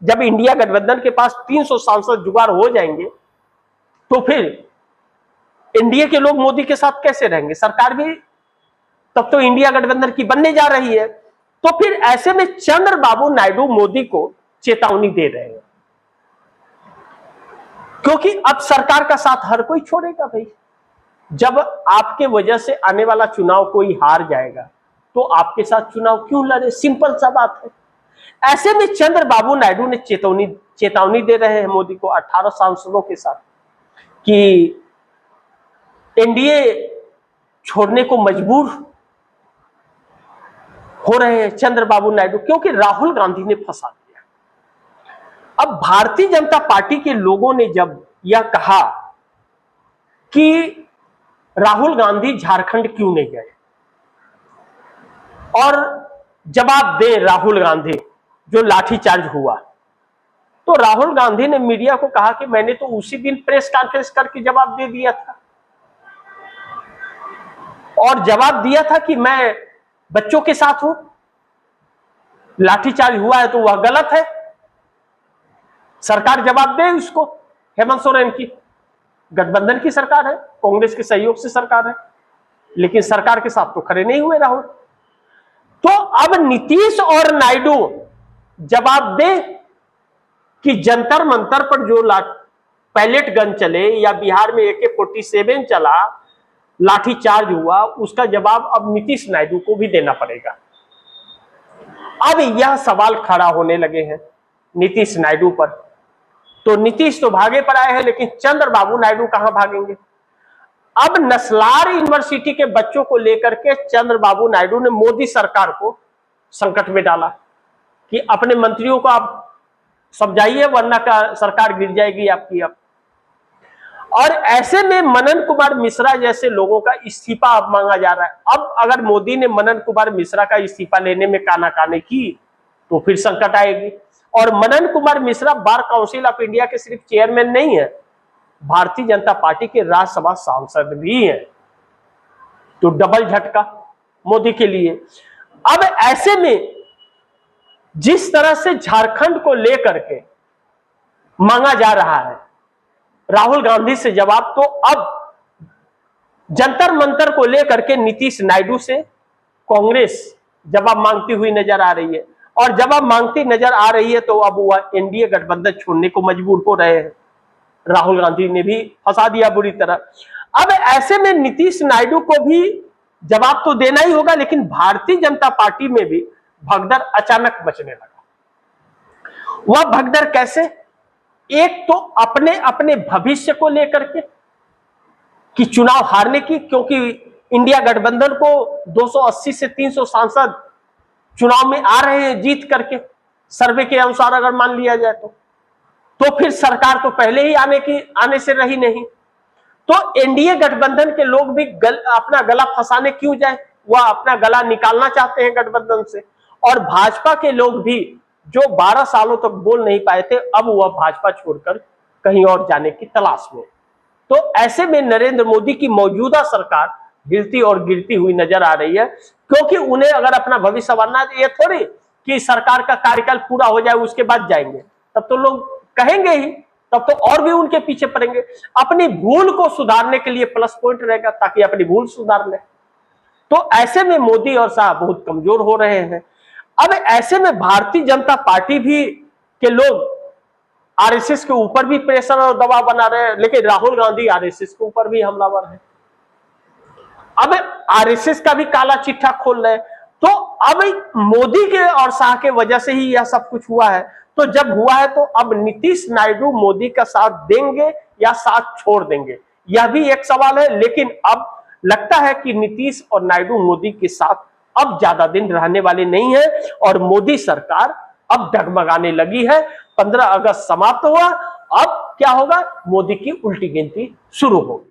जब इंडिया गठबंधन के पास 300 सांसद जुगाड़ हो जाएंगे तो फिर एनडीए के लोग मोदी के साथ कैसे रहेंगे? सरकार भी तब तो इंडिया गठबंधन की बनने जा रही है। तो फिर ऐसे में चंद्रबाबू नायडू मोदी को चेतावनी दे रहे हैं, क्योंकि अब सरकार का साथ हर कोई छोड़ेगा भाई। जब आपके वजह से आने वाला चुनाव कोई हार जाएगा तो आपके साथ चुनाव क्यों लड़े? सिंपल सा बात है। ऐसे में चंद्रबाबू नायडू ने चेतावनी दे रहे हैं मोदी को 18 सांसदों के साथ कि एनडीए छोड़ने को मजबूर हो रहे हैं चंद्रबाबू नायडू, क्योंकि राहुल गांधी ने फंसा दिया। अब भारतीय जनता पार्टी के लोगों ने जब यह कहा कि राहुल गांधी झारखंड क्यों नहीं गए और जवाब दे राहुल गांधी जो लाठीचार्ज हुआ, तो राहुल गांधी ने मीडिया को कहा कि मैंने तो उसी दिन प्रेस कॉन्फ्रेंस करके जवाब दे दिया था और जवाब दिया था कि मैं बच्चों के साथ हूं, लाठीचार्ज हुआ है तो वह गलत है। सरकार जवाब दे उसको। हेमंत सोरेन की गठबंधन की सरकार है, कांग्रेस के सहयोग से सरकार है, लेकिन सरकार के साथ तो खड़े नहीं हुए राहुल। तो अब नीतीश और नायडू जवाब दे कि जंतर मंतर पर जो पैलेट गन चले या बिहार में AK-47 चला, लाठीचार्ज हुआ, उसका जवाब अब नीतीश नायडू को भी देना पड़ेगा। अब यह सवाल खड़ा होने लगे हैं नीतीश नायडू पर। तो नीतीश तो भागे पर आए हैं, लेकिन चंद्रबाबू नायडू कहां भागेंगे? अब नस्लार यूनिवर्सिटी के बच्चों को लेकर के चंद्रबाबू नायडू ने मोदी सरकार को संकट में डाला कि अपने मंत्रियों को आप समझाइए वरना का सरकार गिर जाएगी आपकी। अब और ऐसे में मनन कुमार मिश्रा जैसे लोगों का इस्तीफा अब मांगा जा रहा है। अब अगर मोदी ने मनन कुमार मिश्रा का इस्तीफा लेने में कानाकानी की तो फिर संकट आएगी। और Manan Kumar Mishra bar council of India के सिर्फ चेयरमैन नहीं है, भारतीय जनता पार्टी के राज्यसभा सांसद भी हैं, तो डबल झटका मोदी के लिए। अब ऐसे में जिस तरह से झारखंड को लेकर के मांगा जा रहा है राहुल गांधी से जवाब, तो अब जंतर मंतर को लेकर के नीतीश नायडू से कांग्रेस जवाब मांगती हुई नजर आ रही है। और जवाब मांगती नजर आ रही है तो अब वह एनडीए गठबंधन छोड़ने को मजबूर हो रहे हैं। राहुल गांधी ने भी फंसा दिया बुरी तरह। अब ऐसे में नीतीश नायडू को भी जवाब तो देना ही होगा, लेकिन भारतीय जनता पार्टी में भी भगदड़ अचानक मचने लगा। वह भगदड़ कैसे? एक तो अपने अपने भविष्य को लेकर के कि चुनाव हारने की, क्योंकि इंडिया गठबंधन को 280 से 300 सांसद चुनाव में आ रहे हैं जीत करके, सर्वे के अनुसार अगर मान लिया जाए तो फिर सरकार तो पहले ही आने से रही नहीं। तो एनडीए गठबंधन के लोग भी अपना गला फंसाने क्यों जाए? वह अपना गला निकालना चाहते हैं गठबंधन से। और भाजपा के लोग भी जो 12 सालों तक बोल नहीं पाए थे, अब वह भाजपा छोड़कर कहीं और जाने की तलाश में। तो ऐसे में नरेंद्र मोदी की मौजूदा सरकार हिलती और गिरती हुई नजर आ रही है, क्योंकि उन्हें अगर अपना भविष्य संवारना है, ये थोड़ी कि सरकार का कार्यकाल पूरा हो जाए उसके बाद जाएंगे, तब तो लोग कहेंगे ही, तब तो और भी उनके पीछे पड़ेंगे। अपनी भूल को सुधारने के लिए प्लस पॉइंट रहेगा ताकि अपनी भूल सुधार ले। तो ऐसे में मोदी और शाह बहुत कमजोर हो रहे हैं। अब ऐसे में भारतीय जनता पार्टी भी के लोग आरएसएस के ऊपर भी प्रेशर और दबाव बना रहे हैं, लेकिन राहुल गांधी आरएसएस के ऊपर भी हमलावर है। अब आरएसएस का भी काला चिट्ठा खोल रहे हैं। तो अब मोदी के और शाह के वजह से ही यह सब कुछ हुआ है। तो जब हुआ है तो अब नीतीश नायडू मोदी का साथ देंगे या साथ छोड़ देंगे, यह भी एक सवाल है। लेकिन अब लगता है कि नीतीश और नायडू मोदी के साथ अब ज्यादा दिन रहने वाले नहीं है और मोदी सरकार अब डगमगाने लगी है। 15 अगस्त समाप्त हुआ, अब क्या होगा? मोदी की उल्टी गिनती शुरू होगी।